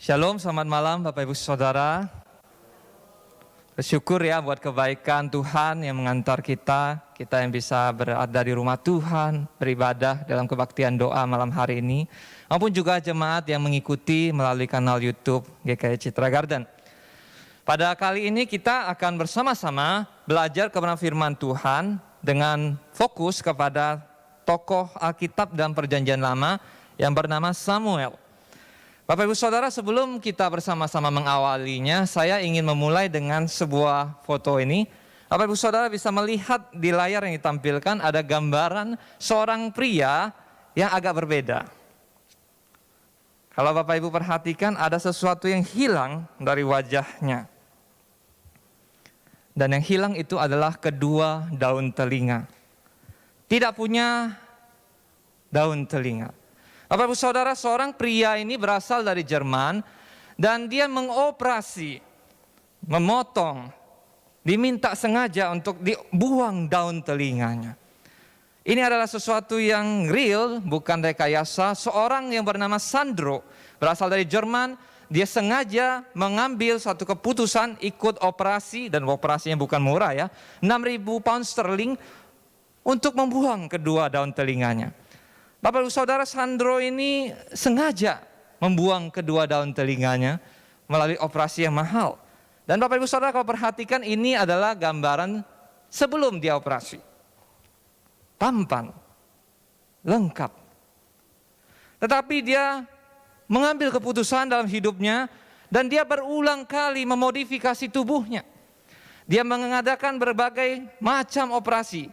Shalom, selamat malam Bapak Ibu Saudara. Bersyukur ya buat kebaikan Tuhan yang mengantar kita yang bisa berada di rumah Tuhan, beribadah dalam kebaktian doa malam hari ini, maupun juga jemaat yang mengikuti melalui kanal YouTube GKI Citra Garden. Pada kali ini kita akan bersama-sama belajar kebenaran firman Tuhan dengan fokus kepada tokoh Alkitab dalam Perjanjian Lama yang bernama Samuel. Bapak Ibu Saudara, sebelum kita bersama-sama mengawalinya, saya ingin memulai dengan sebuah foto ini. Bapak Ibu Saudara bisa melihat di layar yang ditampilkan ada gambaran seorang pria yang agak berbeda. Kalau Bapak Ibu perhatikan ada sesuatu yang hilang dari wajahnya. Dan yang hilang itu adalah kedua daun telinga. Tidak punya daun telinga. Bapak Ibu Saudara, seorang pria ini berasal dari Jerman dan dia mengoperasi, memotong, diminta sengaja untuk dibuang daun telinganya. Ini adalah sesuatu yang real, bukan rekayasa. Seorang yang bernama Sandro, berasal dari Jerman, dia sengaja mengambil satu keputusan ikut operasi, dan operasinya bukan murah ya, 6.000 pound sterling untuk membuang kedua daun telinganya. Bapak Ibu Saudara, Sandro ini sengaja membuang kedua daun telinganya melalui operasi yang mahal. Dan Bapak Ibu Saudara, kalau perhatikan ini adalah gambaran sebelum dia operasi. Tampan, lengkap. Tetapi dia mengambil keputusan dalam hidupnya dan dia berulang kali memodifikasi tubuhnya. Dia mengadakan berbagai macam operasi.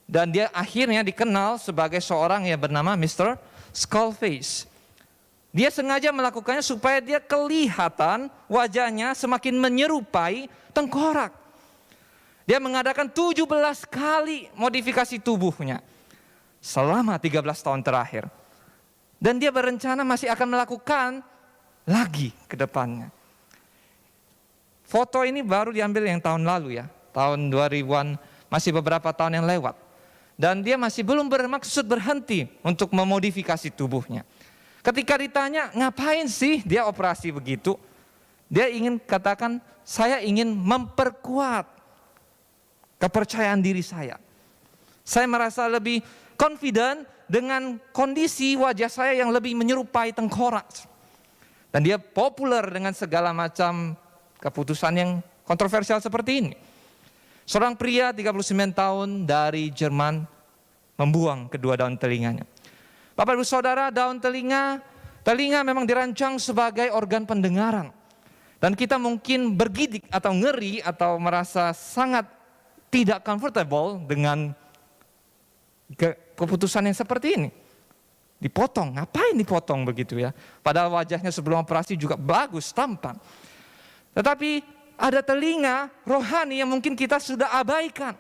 Dan dia akhirnya dikenal sebagai seorang yang bernama Mr. Skullface. Dia sengaja melakukannya supaya dia kelihatan wajahnya semakin menyerupai tengkorak. Dia mengadakan 17 kali modifikasi tubuhnya selama 13 tahun terakhir. Dan dia berencana masih akan melakukan lagi ke depannya. Foto ini baru diambil yang tahun lalu ya, tahun 2000-an, masih beberapa tahun yang lewat. Dan dia masih belum bermaksud berhenti untuk memodifikasi tubuhnya. Ketika ditanya, ngapain sih dia operasi begitu? Dia ingin katakan, saya ingin memperkuat kepercayaan diri saya. Saya merasa lebih confident dengan kondisi wajah saya yang lebih menyerupai tengkorak. Dan dia populer dengan segala macam keputusan yang kontroversial seperti ini. Seorang pria 39 tahun dari Jerman membuang kedua daun telinganya. Bapak Ibu Saudara, daun telinga memang dirancang sebagai organ pendengaran. Dan kita mungkin bergidik atau ngeri atau merasa sangat tidak comfortable dengan keputusan yang seperti ini. Dipotong, ngapain dipotong begitu ya? Padahal wajahnya sebelum operasi juga bagus, tampan. Tetapi ada telinga rohani yang mungkin kita sudah abaikan.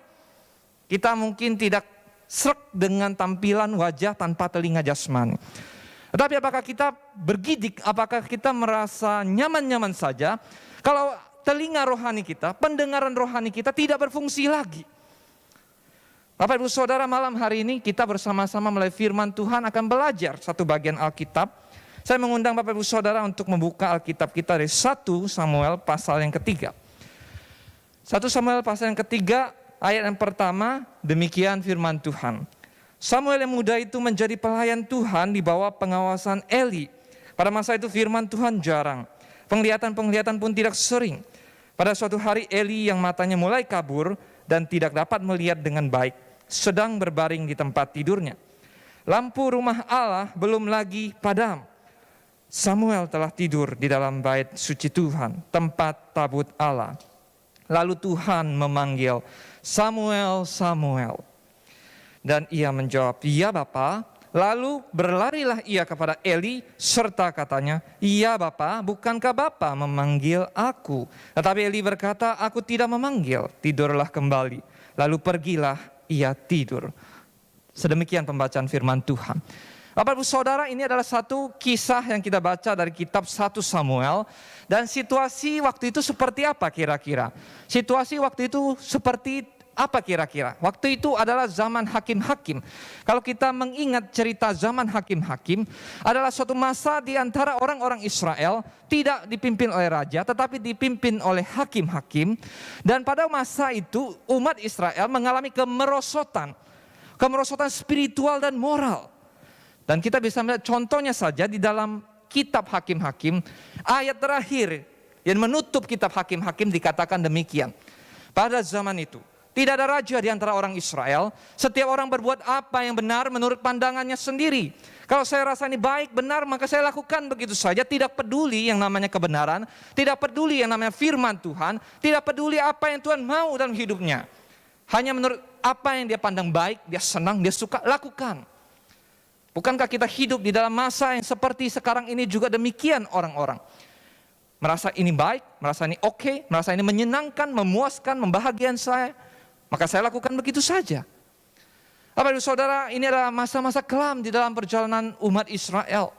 Kita mungkin tidak srek dengan tampilan wajah tanpa telinga jasmani. Tetapi apakah kita bergidik, apakah kita merasa nyaman-nyaman saja kalau telinga rohani kita, pendengaran rohani kita tidak berfungsi lagi? Bapak Ibu Saudara, malam hari ini kita bersama-sama melalui firman Tuhan akan belajar satu bagian Alkitab. Saya mengundang Bapak Ibu Saudara untuk membuka Alkitab kita dari 1 Samuel pasal yang ketiga. 1 Samuel pasal yang ketiga ayat yang pertama, demikian firman Tuhan. Samuel yang muda itu menjadi pelayan Tuhan di bawah pengawasan Eli. Pada masa itu firman Tuhan jarang. Penglihatan-penglihatan pun tidak sering. Pada suatu hari Eli yang matanya mulai kabur dan tidak dapat melihat dengan baik, sedang berbaring di tempat tidurnya. Lampu rumah Allah belum lagi padam. Samuel telah tidur di dalam bait suci Tuhan, tempat tabut Allah. Lalu Tuhan memanggil, Samuel, Samuel. Dan ia menjawab, iya Bapa. Lalu berlarilah ia kepada Eli serta katanya, iya Bapa, bukankah Bapa memanggil aku? Tetapi Eli berkata, aku tidak memanggil, tidurlah kembali. Lalu pergilah ia tidur. Sedemikian pembacaan firman Tuhan. Bapak Ibu Saudara, ini adalah satu kisah yang kita baca dari kitab 1 Samuel. Dan situasi waktu itu seperti apa kira-kira? Situasi waktu itu seperti Apa kira-kira? Waktu itu adalah zaman hakim-hakim. Kalau kita mengingat cerita zaman hakim-hakim, adalah suatu masa di antara orang-orang Israel tidak dipimpin oleh raja, tetapi dipimpin oleh hakim-hakim. Dan pada masa itu umat Israel mengalami kemerosotan spiritual dan moral. Dan kita bisa melihat contohnya saja di dalam kitab Hakim-Hakim, ayat terakhir yang menutup kitab Hakim-Hakim dikatakan demikian. Pada zaman itu, tidak ada raja di antara orang Israel. Setiap orang berbuat apa yang benar menurut pandangannya sendiri. Kalau saya rasa ini baik, benar, maka saya lakukan begitu saja. Tidak peduli yang namanya kebenaran. Tidak peduli yang namanya firman Tuhan. Tidak peduli apa yang Tuhan mau dalam hidupnya. Hanya menurut apa yang dia pandang baik, dia senang, dia suka, lakukan. Bukankah kita hidup di dalam masa yang seperti sekarang ini juga demikian orang-orang. Merasa ini baik, merasa ini oke, merasa ini menyenangkan, memuaskan, membahagiakan saya. Maka saya lakukan begitu saja. Bapak Ibu Saudara, ini adalah masa-masa kelam di dalam perjalanan umat Israel.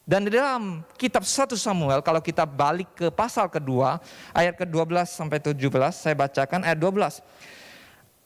Dan di dalam kitab 1 Samuel, kalau kita balik ke pasal kedua, ayat ke-12 sampai 17, saya bacakan ayat 12.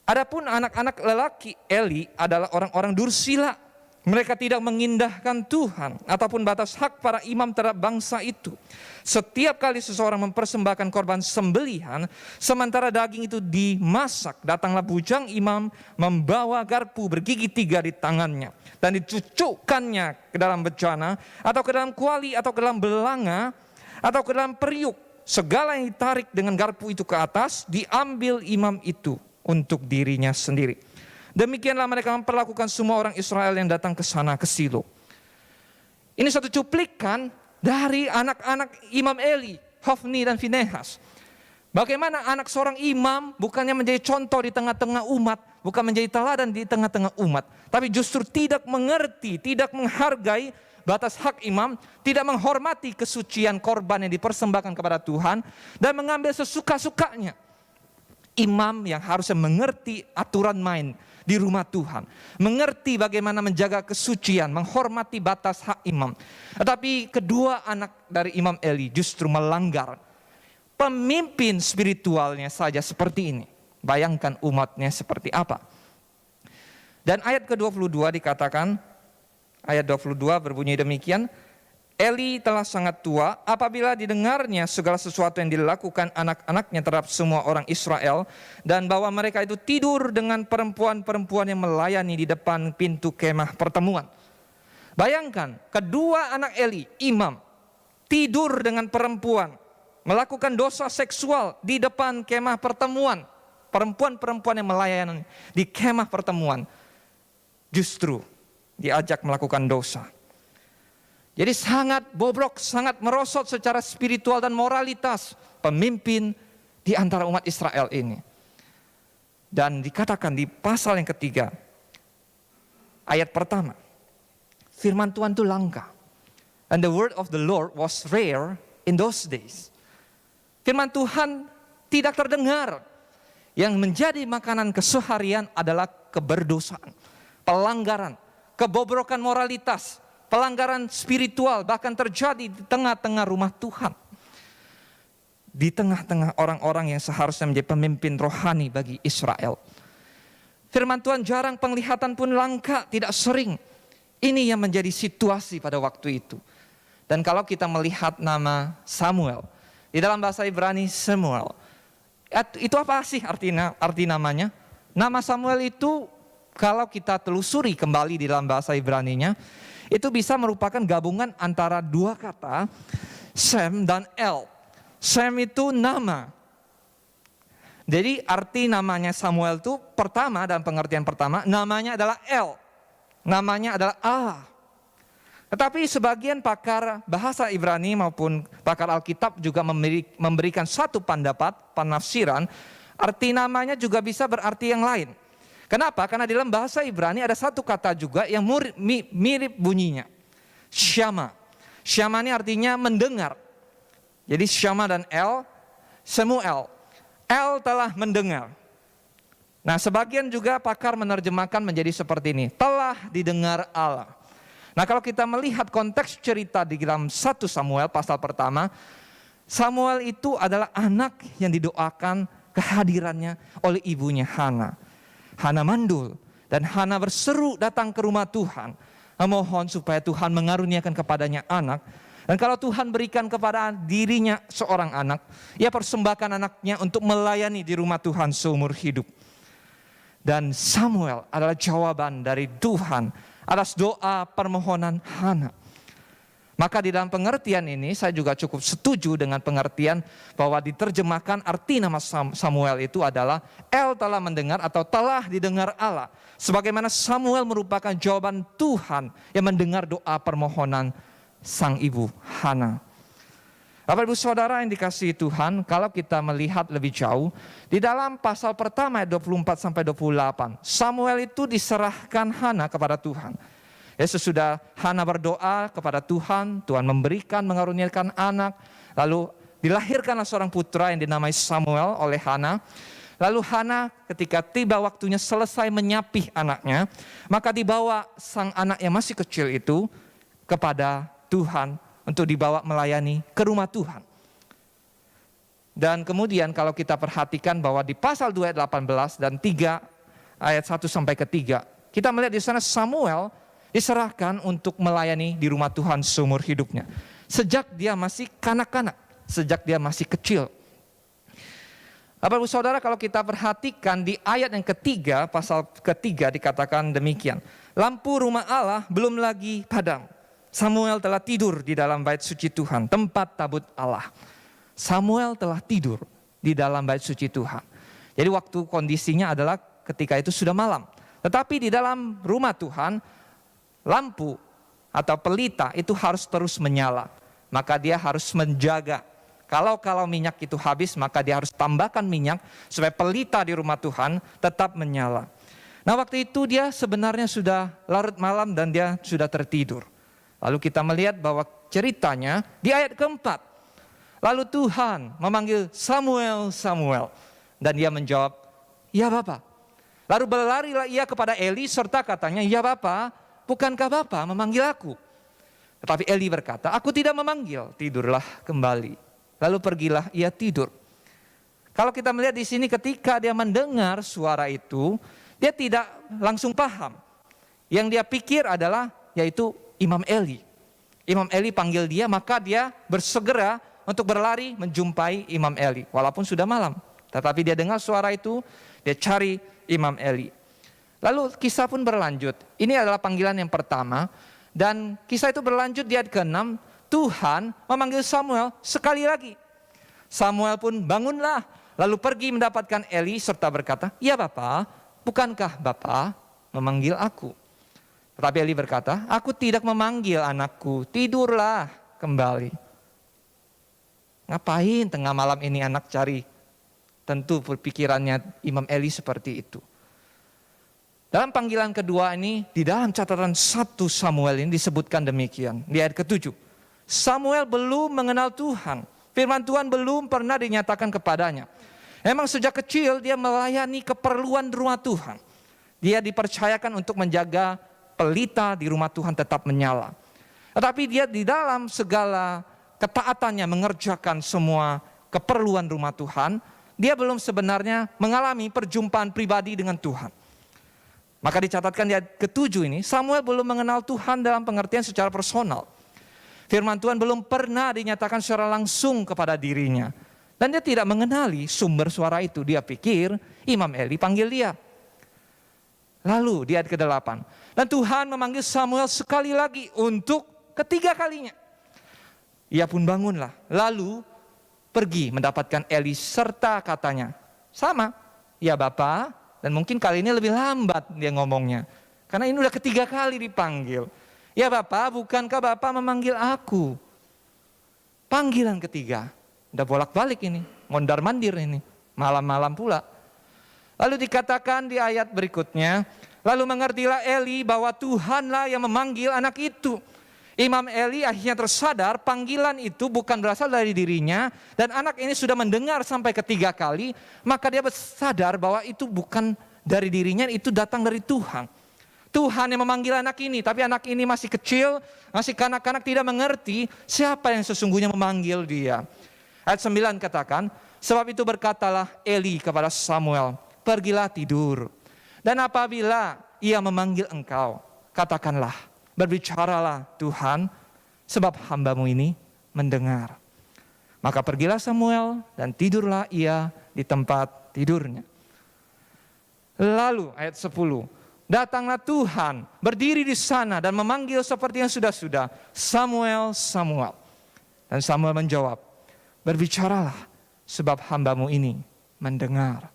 Adapun anak-anak lelaki Eli adalah orang-orang dursila. Mereka tidak mengindahkan Tuhan ataupun batas hak para imam terhadap bangsa itu. Setiap kali seseorang mempersembahkan korban sembelihan, sementara daging itu dimasak, datanglah bujang imam membawa garpu bergigi 3 di tangannya. Dan dicucukkannya ke dalam bejana, atau ke dalam kuali, atau ke dalam belanga, atau ke dalam periuk. Segala yang ditarik dengan garpu itu ke atas, diambil imam itu untuk dirinya sendiri. Demikianlah mereka memperlakukan semua orang Israel yang datang ke sana, ke Silo. Ini satu cuplikan dari anak-anak Imam Eli, Hofni dan Finehas. Bagaimana anak seorang imam bukannya menjadi contoh di tengah-tengah umat, bukan menjadi teladan di tengah-tengah umat, tapi justru tidak mengerti, tidak menghargai batas hak imam, tidak menghormati kesucian korban yang dipersembahkan kepada Tuhan, dan mengambil sesuka-sukanya. Imam yang harusnya mengerti aturan main di rumah Tuhan, mengerti bagaimana menjaga kesucian, menghormati batas hak imam. Tetapi kedua anak dari Imam Eli justru melanggar. Pemimpin spiritualnya saja seperti ini. Bayangkan umatnya seperti apa. Dan ayat ke-22 dikatakan, ayat 22 berbunyi demikian, Eli telah sangat tua apabila didengarnya segala sesuatu yang dilakukan anak-anaknya terhadap semua orang Israel, dan bahwa mereka itu tidur dengan perempuan-perempuan yang melayani di depan pintu kemah pertemuan. Bayangkan, kedua anak Eli, imam, tidur dengan perempuan, melakukan dosa seksual di depan kemah pertemuan. Perempuan-perempuan yang melayani di kemah pertemuan justru diajak melakukan dosa. Jadi sangat bobrok, sangat merosot secara spiritual dan moralitas pemimpin di antara umat Israel ini. Dan dikatakan di pasal yang ketiga, ayat pertama, firman Tuhan itu langka. And the word of the Lord was rare in those days. Firman Tuhan tidak terdengar. Yang menjadi makanan keseharian adalah keberdosaan, pelanggaran, kebobrokan moralitas, pelanggaran spiritual bahkan terjadi di tengah-tengah rumah Tuhan. Di tengah-tengah orang-orang yang seharusnya menjadi pemimpin rohani bagi Israel. Firman Tuhan jarang, penglihatan pun langka, tidak sering. Ini yang menjadi situasi pada waktu itu. Dan kalau kita melihat nama Samuel, di dalam bahasa Ibrani Samuel, itu apa sih arti namanya? Nama Samuel itu kalau kita telusuri kembali di dalam bahasa Ibraninya, itu bisa merupakan gabungan antara dua kata, Sem dan El. Sem itu nama. Jadi arti namanya Samuel itu pertama, dalam pengertian pertama, namanya adalah El. Namanya adalah Allah. Tetapi sebagian pakar bahasa Ibrani maupun pakar Alkitab juga memberikan satu penafsiran, arti namanya juga bisa berarti yang lain. Kenapa? Karena di dalam bahasa Ibrani ada satu kata juga yang mirip bunyinya. Syama. Syama ini artinya mendengar. Jadi Syama dan El, Samuel. El telah mendengar. Nah, sebagian juga pakar menerjemahkan menjadi seperti ini. Telah didengar Allah. Nah, kalau kita melihat konteks cerita di dalam 1 Samuel pasal pertama, Samuel itu adalah anak yang didoakan kehadirannya oleh ibunya Hana. Hana mandul dan Hana berseru datang ke rumah Tuhan, memohon supaya Tuhan mengaruniakan kepadanya anak. Dan kalau Tuhan berikan kepada dirinya seorang anak, ia persembahkan anaknya untuk melayani di rumah Tuhan seumur hidup. Dan Samuel adalah jawaban dari Tuhan atas doa permohonan Hana. Maka di dalam pengertian ini saya juga cukup setuju dengan pengertian bahwa diterjemahkan arti nama Samuel itu adalah El telah mendengar atau telah didengar Allah. Sebagaimana Samuel merupakan jawaban Tuhan yang mendengar doa permohonan sang ibu Hana. Bapak Ibu Saudara yang dikasihi Tuhan, kalau kita melihat lebih jauh, di dalam pasal pertama ayat 24 sampai 28, Samuel itu diserahkan Hana kepada Tuhan. Ya, sesudah Hana berdoa kepada Tuhan, Tuhan memberikan, mengaruniakan anak, lalu dilahirkanlah seorang putra yang dinamai Samuel oleh Hana. Lalu Hana ketika tiba waktunya selesai menyapih anaknya, maka dibawa sang anak yang masih kecil itu kepada Tuhan untuk dibawa melayani ke rumah Tuhan. Dan kemudian kalau kita perhatikan bahwa di pasal 2 ayat 18 dan 3 ayat 1 sampai ke 3, kita melihat di sana Samuel diserahkan untuk melayani di rumah Tuhan seumur hidupnya. Sejak dia masih kanak-kanak, sejak dia masih kecil. Bapak Ibu Saudara, kalau kita perhatikan di ayat yang ketiga, pasal ketiga dikatakan demikian. Lampu rumah Allah belum lagi padam. Samuel telah tidur di dalam bait suci Tuhan, tempat tabut Allah. Samuel telah tidur di dalam bait suci Tuhan. Jadi waktu kondisinya adalah ketika itu sudah malam. Tetapi di dalam rumah Tuhan, lampu atau pelita itu harus terus menyala. Maka dia harus menjaga. Kalau minyak itu habis, maka dia harus tambahkan minyak supaya pelita di rumah Tuhan tetap menyala. Nah, waktu itu dia sebenarnya sudah larut malam dan dia sudah tertidur. Lalu kita melihat bahwa ceritanya di ayat keempat. Lalu Tuhan memanggil Samuel, Samuel. Dan dia menjawab, "Ya Bapa." Lalu berlarilah ia kepada Eli serta katanya, "Ya Bapa, bukankah Bapa memanggil aku?" Tetapi Eli berkata, "Aku tidak memanggil, tidurlah kembali." Lalu pergilah ia tidur. Kalau kita melihat di sini ketika dia mendengar suara itu, dia tidak langsung paham. Yang dia pikir adalah yaitu Imam Eli. Imam Eli panggil dia, maka dia bersegera untuk berlari menjumpai Imam Eli. Walaupun sudah malam, tetapi dia dengar suara itu, dia cari Imam Eli. Lalu kisah pun berlanjut. Ini adalah panggilan yang pertama. Dan kisah itu berlanjut di ayat ke-6. Tuhan memanggil Samuel sekali lagi. Samuel pun bangunlah. Lalu pergi mendapatkan Eli serta berkata, "Ya Bapa, bukankah Bapa memanggil aku?" Tetapi Eli berkata, "Aku tidak memanggil anakku, tidurlah kembali." Ngapain tengah malam ini anak cari? Tentu pikirannya Imam Eli seperti itu. Dalam panggilan kedua ini, di dalam catatan 1 Samuel ini disebutkan demikian. Di ayat ke-7. Samuel belum mengenal Tuhan. Firman Tuhan belum pernah dinyatakan kepadanya. Memang sejak kecil dia melayani keperluan rumah Tuhan. Dia dipercayakan untuk menjaga pelita di rumah Tuhan tetap menyala. Tetapi dia di dalam segala ketaatannya mengerjakan semua keperluan rumah Tuhan, dia belum sebenarnya mengalami perjumpaan pribadi dengan Tuhan. Maka dicatatkan di ayat ke-7 ini, Samuel belum mengenal Tuhan dalam pengertian secara personal. Firman Tuhan belum pernah dinyatakan secara langsung kepada dirinya. Dan dia tidak mengenali sumber suara itu. Dia pikir Imam Eli panggil dia. Lalu di ayat ke-8. Dan Tuhan memanggil Samuel sekali lagi untuk ketiga kalinya. Ia pun bangunlah. Lalu pergi mendapatkan Eli serta katanya, "Sama, ya Bapa." Dan mungkin kali ini lebih lambat dia ngomongnya. Karena ini udah ketiga kali dipanggil. "Ya Bapa, bukankah Bapa memanggil aku?" Panggilan ketiga. Udah bolak-balik ini. Mondar-mandir ini. Malam-malam pula. Lalu dikatakan di ayat berikutnya. Lalu mengertilah Eli bahwa Tuhanlah yang memanggil anak itu. Imam Eli akhirnya tersadar panggilan itu bukan berasal dari dirinya. Dan anak ini sudah mendengar sampai ketiga kali. Maka dia sadar bahwa itu bukan dari dirinya, itu datang dari Tuhan. Tuhan yang memanggil anak ini, tapi anak ini masih kecil, masih kanak-kanak, tidak mengerti siapa yang sesungguhnya memanggil dia. Ayat 9 katakan, Sebab itu berkatalah Eli kepada Samuel, pergilah tidur. Dan apabila ia memanggil engkau, katakanlah, berbicaralah Tuhan, sebab hambamu ini mendengar. Maka pergilah Samuel dan tidurlah ia di tempat tidurnya. Lalu ayat 10, datanglah Tuhan berdiri di sana dan memanggil seperti yang sudah-sudah, Samuel, Samuel. Dan Samuel menjawab, berbicaralah sebab hambamu ini mendengar.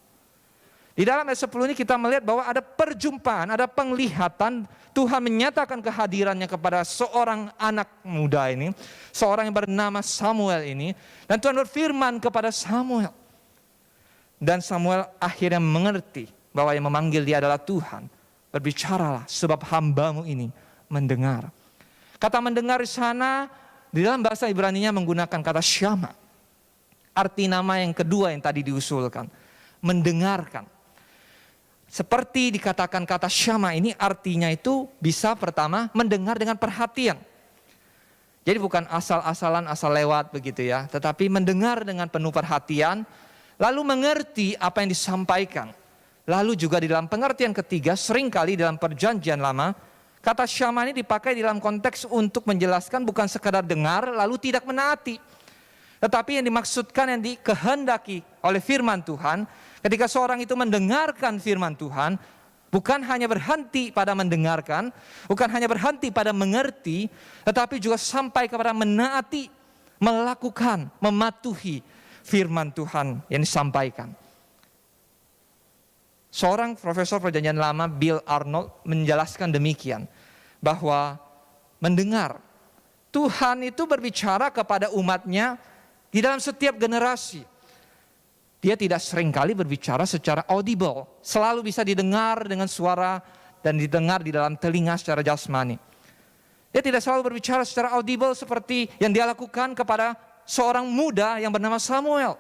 Di dalam ayat 10 ini kita melihat bahwa ada perjumpaan, ada penglihatan Tuhan menyatakan kehadirannya kepada seorang anak muda ini, seorang yang bernama Samuel ini, dan Tuhan berfirman kepada Samuel. Dan Samuel akhirnya mengerti bahwa yang memanggil dia adalah Tuhan. Berbicaralah sebab hambamu ini mendengar. Kata mendengar di sana di dalam bahasa Ibrani-nya menggunakan kata syama. Arti nama yang kedua yang tadi diusulkan, mendengarkan. Seperti dikatakan kata syama ini artinya itu bisa pertama mendengar dengan perhatian. Jadi bukan asal-asalan asal lewat begitu ya, tetapi mendengar dengan penuh perhatian, lalu mengerti apa yang disampaikan. Lalu juga di dalam pengertian ketiga, seringkali dalam perjanjian lama, kata syama ini dipakai dalam konteks untuk menjelaskan bukan sekadar dengar lalu tidak menaati. Tetapi yang dimaksudkan, yang dikehendaki oleh firman Tuhan, ketika seorang itu mendengarkan firman Tuhan, bukan hanya berhenti pada mendengarkan, bukan hanya berhenti pada mengerti, tetapi juga sampai kepada menaati, melakukan, mematuhi firman Tuhan yang disampaikan. Seorang profesor perjanjian lama, Bill Arnold, menjelaskan demikian, bahwa mendengar, Tuhan itu berbicara kepada umatnya di dalam setiap generasi. Dia tidak seringkali berbicara secara audible, selalu bisa didengar dengan suara dan didengar di dalam telinga secara jasmani. Dia tidak selalu berbicara secara audible seperti yang dia lakukan kepada seorang muda yang bernama Samuel.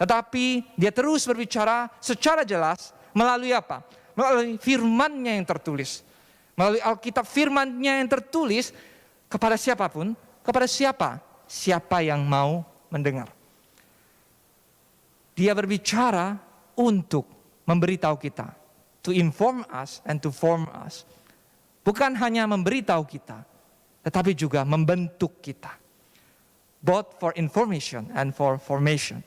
Tetapi dia terus berbicara secara jelas melalui apa? Melalui firman-Nya yang tertulis. Melalui Alkitab firman-Nya yang tertulis kepada siapapun, kepada siapa? Siapa yang mau mendengar. Dia berbicara untuk memberitahu kita, to inform us and to form us. Bukan hanya memberitahu kita, tetapi juga membentuk kita. Both for information and for formation.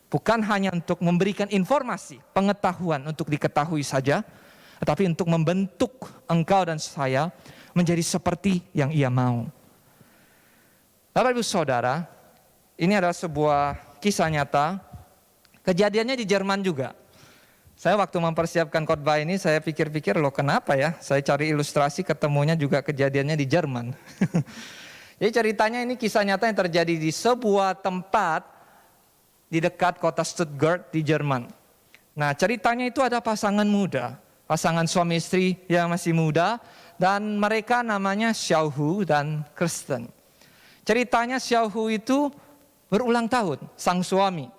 Bukan hanya untuk memberikan informasi, pengetahuan untuk diketahui saja, tetapi untuk membentuk engkau dan saya menjadi seperti yang Ia mau. Bapak Ibu Saudara, ini adalah sebuah kisah nyata. Kejadiannya di Jerman juga. Saya waktu mempersiapkan khotbah ini, saya pikir-pikir, loh kenapa ya? Saya cari ilustrasi, ketemunya juga kejadiannya di Jerman. Jadi ceritanya ini kisah nyata yang terjadi di sebuah tempat di dekat kota Stuttgart di Jerman. Nah ceritanya itu ada pasangan muda, pasangan suami istri yang masih muda, dan mereka namanya Xiaohu dan Kirsten. Ceritanya Xiaohu itu berulang tahun, sang suami.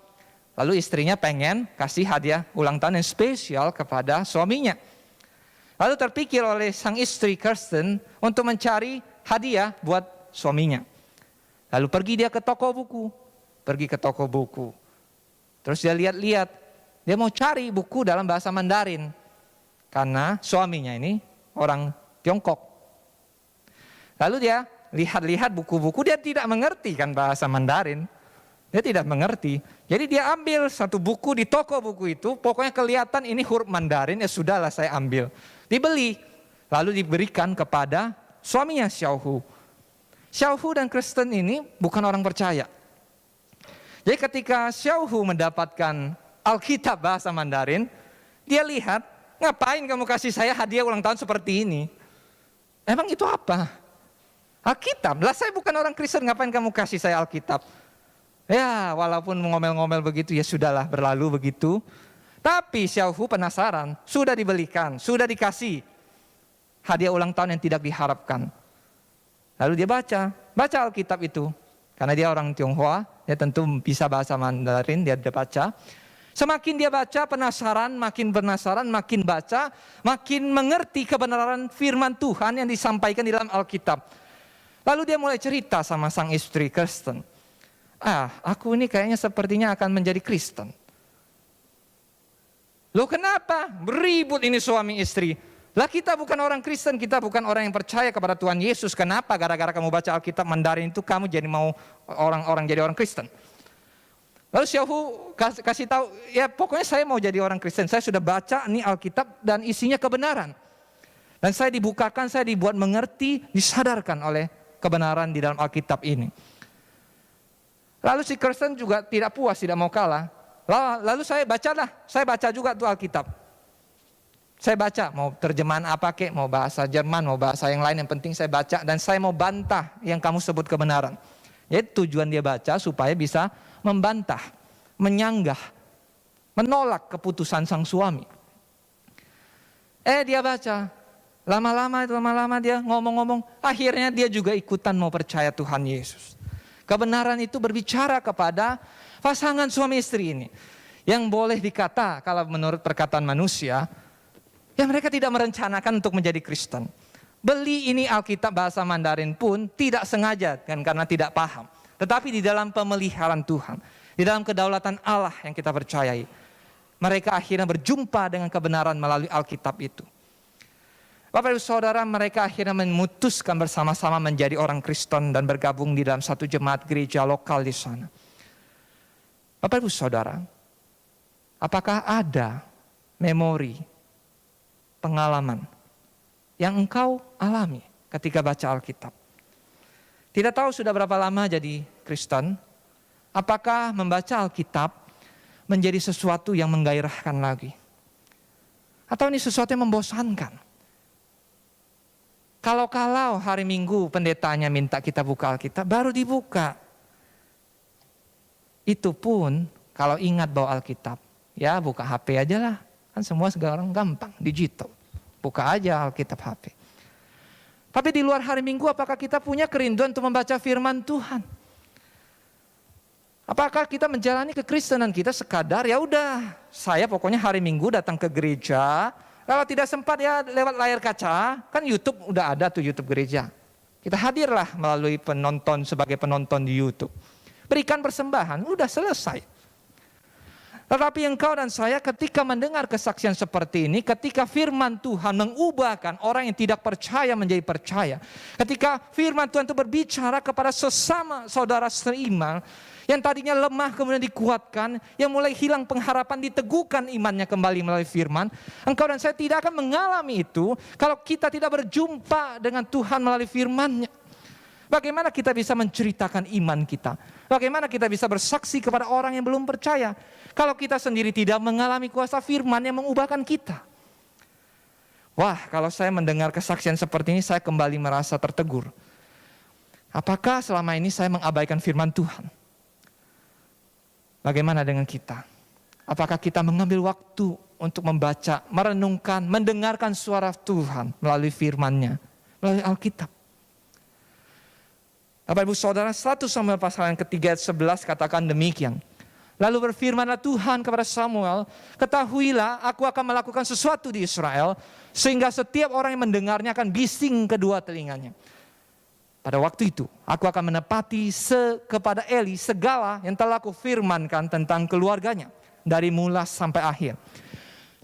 Lalu istrinya pengen kasih hadiah ulang tahun yang spesial kepada suaminya. Lalu terpikir oleh sang istri Kirsten untuk mencari hadiah buat suaminya. Lalu pergi dia ke toko buku. Terus dia lihat-lihat, dia mau cari buku dalam bahasa Mandarin. Karena suaminya ini orang Tiongkok. Lalu dia lihat-lihat buku-buku, dia tidak mengerti kan bahasa Mandarin. Dia tidak mengerti. Jadi dia ambil satu buku di toko buku itu, pokoknya kelihatan ini huruf Mandarin, ya sudahlah saya ambil. Dibeli, lalu diberikan kepada suaminya Xiaohu. Xiaohu dan Kirsten ini bukan orang percaya. Jadi ketika Xiaohu mendapatkan Alkitab bahasa Mandarin, dia lihat, ngapain kamu kasih saya hadiah ulang tahun seperti ini? Emang itu apa? Alkitab, lah saya bukan orang Kristen, ngapain kamu kasih saya Alkitab? Ya walaupun ngomel-ngomel begitu, ya sudahlah berlalu begitu. Tapi Xiaohu penasaran, sudah dibelikan, sudah dikasih hadiah ulang tahun yang tidak diharapkan. Lalu dia baca Alkitab itu. Karena dia orang Tionghoa, dia tentu bisa bahasa Mandarin, dia baca. Semakin dia baca, makin penasaran, makin baca, makin mengerti kebenaran firman Tuhan yang disampaikan di dalam Alkitab. Lalu dia mulai cerita sama sang istri Kirsten. Aku ini kayaknya sepertinya akan menjadi Kristen. Loh kenapa? Beribut ini suami istri. Lah kita bukan orang Kristen, kita bukan orang yang percaya kepada Tuhan Yesus. Kenapa gara-gara kamu baca Alkitab Mandarin itu kamu jadi mau orang jadi orang Kristen? Lalu Syahu kasih tahu, ya pokoknya saya mau jadi orang Kristen. Saya sudah baca nih Alkitab dan isinya kebenaran. Dan saya dibukakan, saya dibuat mengerti, disadarkan oleh kebenaran di dalam Alkitab ini. Lalu si Kristen juga tidak puas, tidak mau kalah. Lalu saya baca juga tuh Alkitab. Saya baca, mau terjemahan apa kek, mau bahasa Jerman, mau bahasa yang lain, yang penting saya baca. Dan saya mau bantah yang kamu sebut kebenaran. Jadi tujuan dia baca supaya bisa membantah, menyanggah, menolak keputusan sang suami. Dia baca. Lama-lama dia ngomong-ngomong, akhirnya dia juga ikutan mau percaya Tuhan Yesus. Kebenaran itu berbicara kepada pasangan suami istri ini. Yang boleh dikata, kalau menurut perkataan manusia, ya mereka tidak merencanakan untuk menjadi Kristen. Beli ini Alkitab bahasa Mandarin pun tidak sengaja kan, karena tidak paham. Tetapi di dalam pemeliharaan Tuhan, di dalam kedaulatan Allah yang kita percayai, mereka akhirnya berjumpa dengan kebenaran melalui Alkitab itu. Bapak Ibu Saudara, mereka akhirnya memutuskan bersama-sama menjadi orang Kristen dan bergabung di dalam satu jemaat gereja lokal di sana. Bapak Ibu Saudara, apakah ada memori, pengalaman yang engkau alami ketika baca Alkitab? Tidak tahu sudah berapa lama jadi Kristen, apakah membaca Alkitab menjadi sesuatu yang menggairahkan lagi? Atau ini sesuatu yang membosankan? Kalau hari Minggu pendetanya minta kita buka Alkitab, baru dibuka. Itu pun kalau ingat bawa Alkitab, ya buka HP aja lah. Kan semua sekarang gampang, digital. Buka aja Alkitab HP. Tapi di luar hari Minggu, apakah kita punya kerinduan untuk membaca firman Tuhan? Apakah kita menjalani kekristenan kita sekadar, ya udah, saya pokoknya hari Minggu datang ke gereja. Kalau tidak sempat ya lewat layar kaca, kan YouTube udah ada tuh YouTube gereja. Kita hadirlah melalui penonton sebagai penonton di YouTube. Berikan persembahan, udah selesai. Tetapi engkau dan saya ketika mendengar kesaksian seperti ini, ketika firman Tuhan mengubahkan orang yang tidak percaya menjadi percaya. Ketika firman Tuhan itu berbicara kepada sesama saudara seiman, yang tadinya lemah kemudian dikuatkan, yang mulai hilang pengharapan diteguhkan imannya kembali melalui firman. Engkau dan saya tidak akan mengalami itu kalau kita tidak berjumpa dengan Tuhan melalui firman-Nya. Bagaimana kita bisa menceritakan iman kita? Bagaimana kita bisa bersaksi kepada orang yang belum percaya kalau kita sendiri tidak mengalami kuasa firman yang mengubahkan kita? Wah, kalau saya mendengar kesaksian seperti ini, saya kembali merasa tertegur. Apakah selama ini saya mengabaikan firman Tuhan? Bagaimana dengan kita? Apakah kita mengambil waktu untuk membaca, merenungkan, mendengarkan suara Tuhan melalui firman-Nya, melalui Alkitab? Bapak Ibu Saudara, 1 Samuel pasal yang ketiga ayat 11 katakan demikian. Lalu berfirmanlah Tuhan kepada Samuel, ketahuilah aku akan melakukan sesuatu di Israel, sehingga setiap orang yang mendengarnya akan bising kedua telinganya. Pada waktu itu, aku akan menepati kepada Eli segala yang telah aku firmankan tentang keluarganya, dari mula sampai akhir.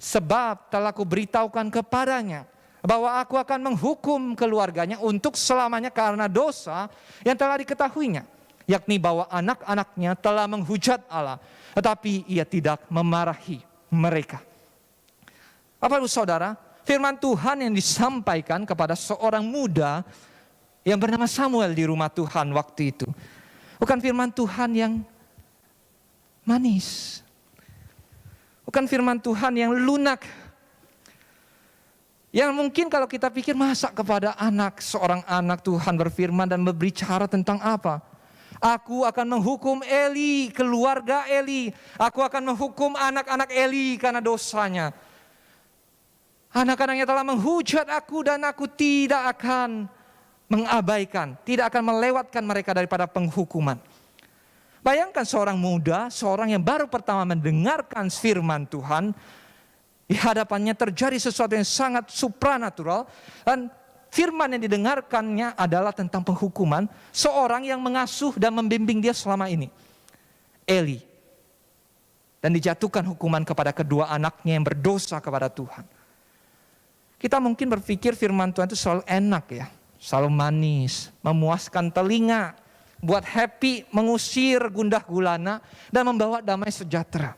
Sebab telah aku beritahukan kepadanya, bahwa aku akan menghukum keluarganya untuk selamanya karena dosa yang telah diketahuinya. Yakni bahwa anak-anaknya telah menghujat Allah, tetapi ia tidak memarahi mereka. Bapak Ibu Saudara, firman Tuhan yang disampaikan kepada seorang muda yang bernama Samuel di rumah Tuhan waktu itu. Bukan firman Tuhan yang manis. Bukan firman Tuhan yang lunak. Yang mungkin kalau kita pikir masa kepada seorang anak Tuhan berfirman dan berbicara tentang apa? Aku akan menghukum Eli, keluarga Eli. Aku akan menghukum anak-anak Eli karena dosanya. Anak-anaknya telah menghujat aku dan aku tidak akan mengabaikan, tidak akan melewatkan mereka daripada penghukuman. Bayangkan seorang muda, seorang yang baru pertama mendengarkan firman Tuhan, di hadapannya terjadi sesuatu yang sangat supranatural dan firman yang didengarkannya adalah tentang penghukuman seorang yang mengasuh dan membimbing dia selama ini, Eli. Dan dijatuhkan hukuman kepada kedua anaknya yang berdosa kepada Tuhan. Kita mungkin berpikir firman Tuhan itu selalu enak ya, selalu manis, memuaskan telinga, buat happy, mengusir gundah gulana, dan membawa damai sejahtera.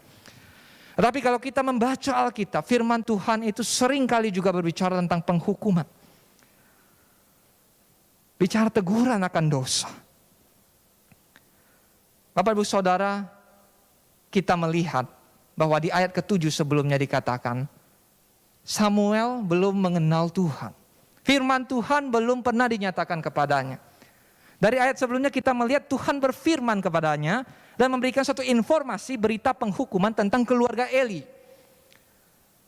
Tetapi kalau kita membaca Alkitab, firman Tuhan itu seringkali juga berbicara tentang penghukuman. Bicara teguran akan dosa. Bapak Ibu Saudara, kita melihat bahwa di ayat ke-7 sebelumnya dikatakan, Samuel belum mengenal Tuhan. Firman Tuhan belum pernah dinyatakan kepadanya. Dari ayat sebelumnya kita melihat Tuhan berfirman kepadanya dan memberikan suatu informasi berita penghukuman tentang keluarga Eli.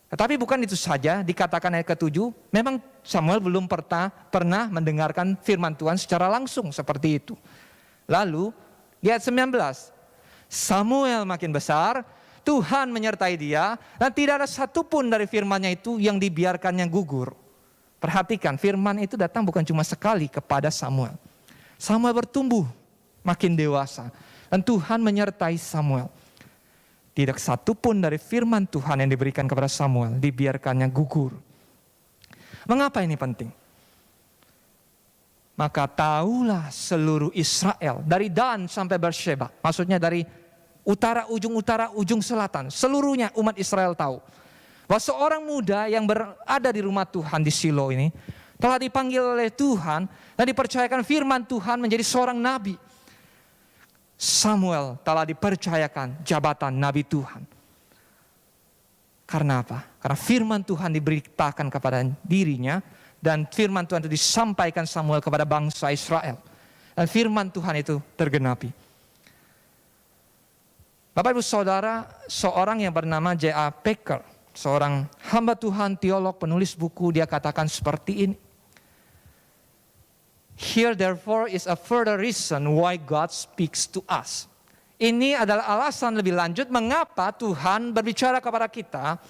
Tetapi bukan itu saja, dikatakan ayat ke-7, memang Samuel belum pernah mendengarkan firman Tuhan secara langsung seperti itu. Lalu di ayat 19, Samuel makin besar, Tuhan menyertai dia, dan tidak ada satupun dari firman-Nya itu yang dibiarkannya gugur. Perhatikan, firman itu datang bukan cuma sekali kepada Samuel. Samuel bertumbuh makin dewasa, dan Tuhan menyertai Samuel. Tidak satupun dari firman Tuhan yang diberikan kepada Samuel dibiarkannya gugur. Mengapa ini penting? Maka tahulah seluruh Israel, dari Dan sampai Beersheba, maksudnya dari utara, ujung selatan, seluruhnya umat Israel tahu bahwa seorang muda yang berada di rumah Tuhan di Shilo ini telah dipanggil oleh Tuhan dan dipercayakan firman Tuhan menjadi seorang nabi. Samuel telah dipercayakan jabatan nabi Tuhan. Karena apa? Karena firman Tuhan diberitakan kepada dirinya, dan firman Tuhan itu disampaikan Samuel kepada bangsa Israel. Dan firman Tuhan itu tergenapi. Bapak Ibu Saudara, seorang yang bernama J.A. Packer, seorang hamba Tuhan, teolog, penulis buku, dia katakan seperti ini. Here therefore is a further reason why God speaks to us. Ini adalah alasan lebih lanjut mengapa Tuhan berbicara kepada kita,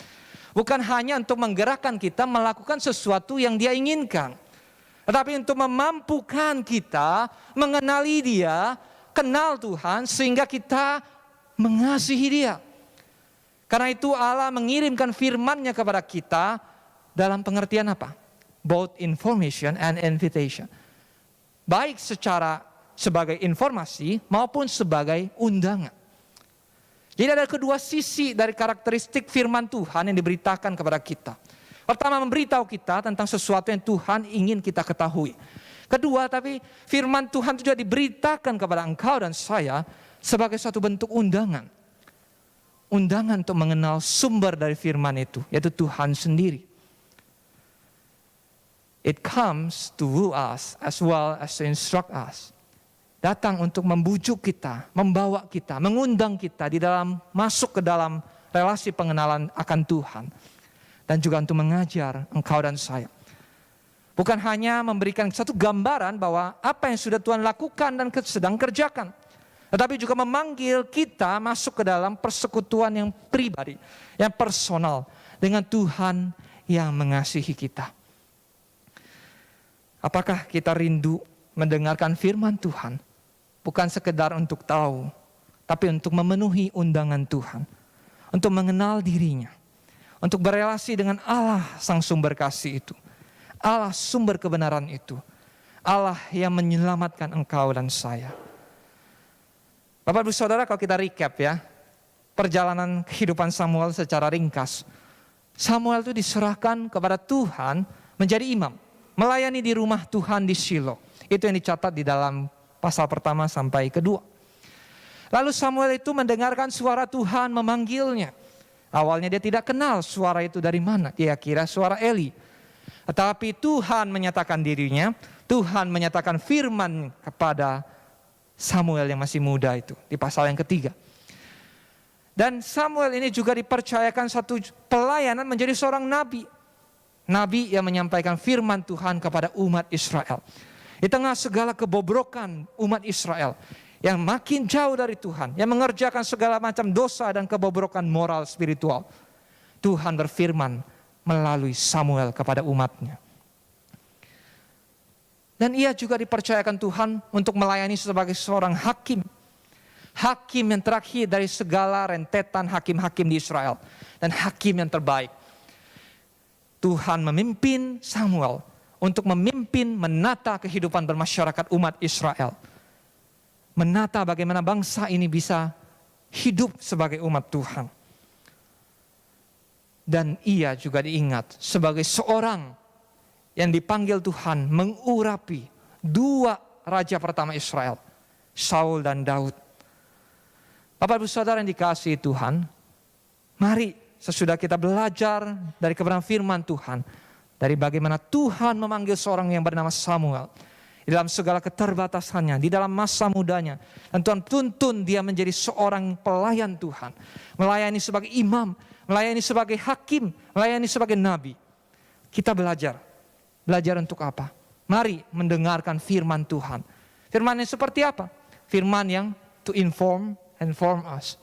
bukan hanya untuk menggerakkan kita melakukan sesuatu yang Dia inginkan, tetapi untuk memampukan kita mengenali Dia, kenal Tuhan, sehingga kita mengasihi Dia. Karena itu Allah mengirimkan firman-Nya kepada kita dalam pengertian apa? Both information and invitation. Baik secara sebagai informasi maupun sebagai undangan. Jadi ada kedua sisi dari karakteristik firman Tuhan yang diberitakan kepada kita. Pertama, memberitahu kita tentang sesuatu yang Tuhan ingin kita ketahui. Kedua, tapi firman Tuhan juga diberitakan kepada engkau dan saya sebagai suatu bentuk undangan. Undangan untuk mengenal sumber dari firman itu, yaitu Tuhan sendiri. It comes to woo us as well as to instruct us. Datang untuk membujuk kita, membawa kita, mengundang kita di dalam masuk ke dalam relasi pengenalan akan Tuhan. Dan juga untuk mengajar engkau dan saya. Bukan hanya memberikan satu gambaran bahwa apa yang sudah Tuhan lakukan dan sedang kerjakan. Tetapi juga memanggil kita masuk ke dalam persekutuan yang pribadi, yang personal dengan Tuhan yang mengasihi kita. Apakah kita rindu mendengarkan firman Tuhan? Bukan sekedar untuk tahu, tapi untuk memenuhi undangan Tuhan. Untuk mengenal dirinya. Untuk berelasi dengan Allah sang sumber kasih itu. Allah sumber kebenaran itu. Allah yang menyelamatkan engkau dan saya. Bapak Ibu Saudara, kalau kita recap ya, perjalanan kehidupan Samuel secara ringkas. Samuel itu diserahkan kepada Tuhan menjadi imam. Melayani di rumah Tuhan di Shilo. Itu yang dicatat di dalam pasal pertama sampai kedua. Lalu Samuel itu mendengarkan suara Tuhan memanggilnya. Awalnya dia tidak kenal suara itu dari mana. Dia kira suara Eli. Tetapi Tuhan menyatakan dirinya. Tuhan menyatakan firman kepada Samuel yang masih muda itu. Di pasal yang ketiga. Dan Samuel ini juga dipercayakan satu pelayanan menjadi seorang nabi. Nabi yang menyampaikan firman Tuhan kepada umat Israel. Di tengah segala kebobrokan umat Israel yang makin jauh dari Tuhan, yang mengerjakan segala macam dosa dan kebobrokan moral spiritual, Tuhan berfirman melalui Samuel kepada umatnya. Dan ia juga dipercayakan Tuhan untuk melayani sebagai seorang hakim. Hakim yang terakhir dari segala rentetan hakim-hakim di Israel. Dan hakim yang terbaik. Tuhan memimpin Samuel untuk memimpin, menata kehidupan bermasyarakat umat Israel. Menata bagaimana bangsa ini bisa hidup sebagai umat Tuhan. Dan ia juga diingat sebagai seorang yang dipanggil Tuhan mengurapi dua raja pertama Israel, Saul dan Daud. Bapak Ibu Saudara yang dikasihi Tuhan, mari sesudah kita belajar dari kebenaran firman Tuhan, dari bagaimana Tuhan memanggil seorang yang bernama Samuel, di dalam segala keterbatasannya, di dalam masa mudanya, dan Tuhan tuntun dia menjadi seorang pelayan Tuhan, melayani sebagai imam, melayani sebagai hakim, melayani sebagai nabi. Kita belajar untuk apa? Mari mendengarkan firman Tuhan. Firman yang seperti apa? Firman yang to inform us.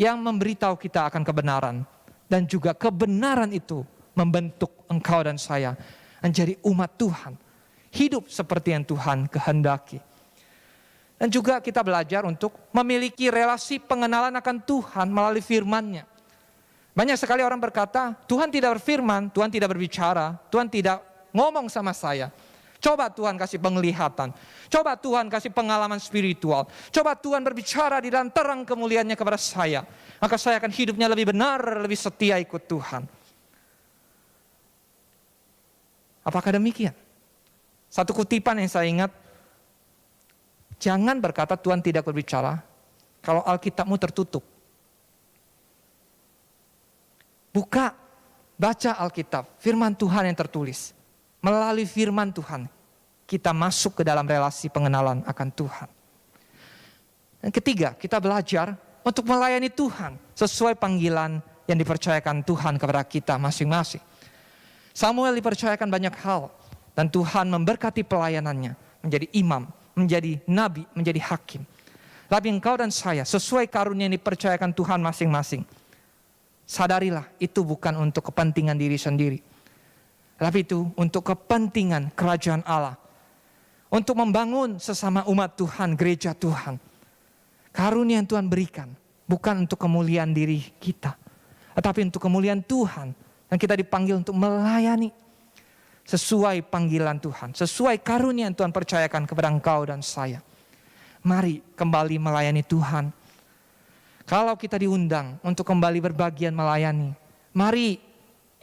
Yang memberitahu kita akan kebenaran. Dan juga kebenaran itu membentuk engkau dan saya menjadi umat Tuhan. Hidup seperti yang Tuhan kehendaki. Dan juga kita belajar untuk memiliki relasi pengenalan akan Tuhan melalui firman-Nya. Banyak sekali orang berkata, Tuhan tidak berfirman, Tuhan tidak berbicara, Tuhan tidak ngomong sama saya. Coba Tuhan kasih penglihatan. Coba Tuhan kasih pengalaman spiritual. Coba Tuhan berbicara di dalam terang kemuliaan-Nya kepada saya. Maka saya akan hidupnya lebih benar, lebih setia ikut Tuhan. Apakah demikian? Satu kutipan yang saya ingat. Jangan berkata Tuhan tidak berbicara kalau Alkitabmu tertutup. Buka, baca Alkitab, firman Tuhan yang tertulis. Melalui firman Tuhan, kita masuk ke dalam relasi pengenalan akan Tuhan. Dan ketiga, kita belajar untuk melayani Tuhan sesuai panggilan yang dipercayakan Tuhan kepada kita masing-masing. Samuel dipercayakan banyak hal, dan Tuhan memberkati pelayanannya, menjadi imam, menjadi nabi, menjadi hakim. Tapi engkau dan saya, sesuai karunia yang dipercayakan Tuhan masing-masing, sadarilah itu bukan untuk kepentingan diri sendiri. Tapi itu untuk kepentingan kerajaan Allah. Untuk membangun sesama umat Tuhan, gereja Tuhan. Karunia yang Tuhan berikan bukan untuk kemuliaan diri kita, tetapi untuk kemuliaan Tuhan. Dan kita dipanggil untuk melayani sesuai panggilan Tuhan, sesuai karunia yang Tuhan percayakan kepada engkau dan saya. Mari kembali melayani Tuhan. Kalau kita diundang untuk kembali berbagian melayani, mari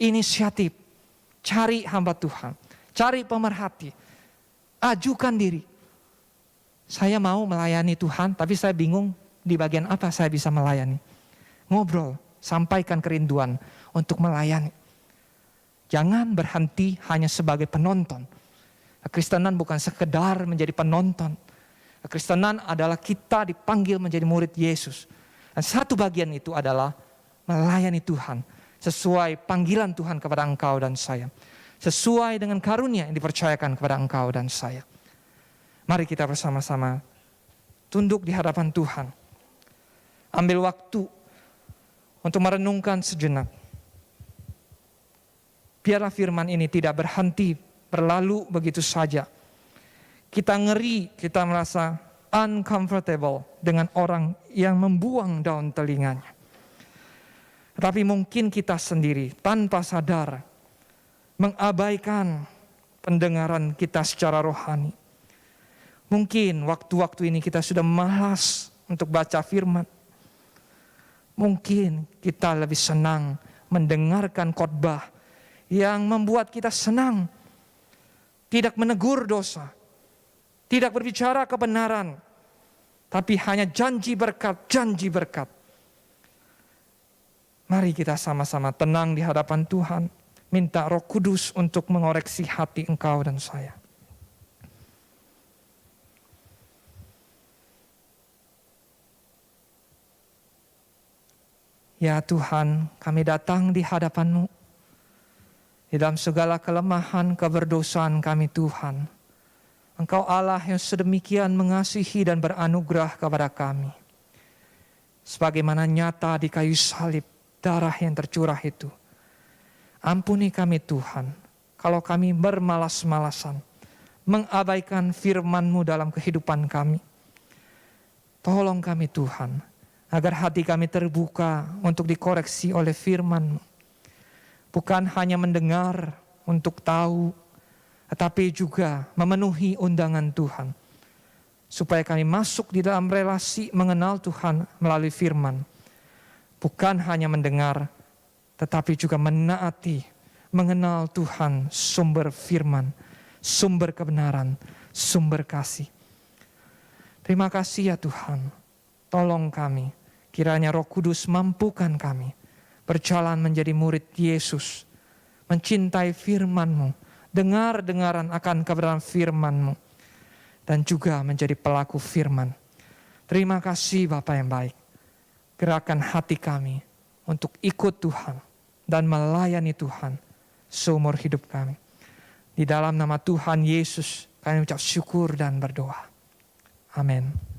inisiatif. Cari hamba Tuhan, cari pemerhati, ajukan diri. Saya mau melayani Tuhan, tapi saya bingung di bagian apa saya bisa melayani. Ngobrol, sampaikan kerinduan untuk melayani. Jangan berhenti hanya sebagai penonton. Kekristenan bukan sekedar menjadi penonton. Kekristenan adalah kita dipanggil menjadi murid Yesus. Dan satu bagian itu adalah melayani Tuhan. Sesuai panggilan Tuhan kepada engkau dan saya. Sesuai dengan karunia yang dipercayakan kepada engkau dan saya. Mari kita bersama-sama tunduk di hadapan Tuhan. Ambil waktu untuk merenungkan sejenak. Biarlah firman ini tidak berhenti berlalu begitu saja. Kita ngeri, kita merasa uncomfortable dengan orang yang membuang daun telinganya. Tapi mungkin kita sendiri tanpa sadar mengabaikan pendengaran kita secara rohani. Mungkin waktu-waktu ini kita sudah malas untuk baca firman. Mungkin kita lebih senang mendengarkan khotbah yang membuat kita senang. Tidak menegur dosa. Tidak berbicara kebenaran. Tapi hanya janji berkat, janji berkat. Mari kita sama-sama tenang di hadapan Tuhan. Minta Roh Kudus untuk mengoreksi hati engkau dan saya. Ya Tuhan, kami datang di hadapan-Mu. Di dalam segala kelemahan, keberdosaan kami Tuhan. Engkau Allah yang sedemikian mengasihi dan beranugerah kepada kami. Sebagaimana nyata di kayu salib, darah yang tercurah itu. Ampuni kami Tuhan, kalau kami bermalas-malasan, mengabaikan firman-Mu dalam kehidupan kami. Tolong kami Tuhan, agar hati kami terbuka untuk dikoreksi oleh firman-Mu. Bukan hanya mendengar untuk tahu, tetapi juga memenuhi undangan Tuhan. Supaya kami masuk di dalam relasi mengenal Tuhan melalui firman. Bukan hanya mendengar, tetapi juga menaati, mengenal Tuhan, sumber firman, sumber kebenaran, sumber kasih. Terima kasih ya Tuhan, tolong kami, kiranya Roh Kudus mampukan kami berjalan menjadi murid Yesus, mencintai firman-Mu, dengar-dengaran akan kebenaran firman-Mu, dan juga menjadi pelaku firman. Terima kasih Bapa yang baik. Gerakan hati kami untuk ikut Tuhan dan melayani Tuhan seumur hidup kami. Di dalam nama Tuhan Yesus kami ucap syukur dan berdoa. Amin.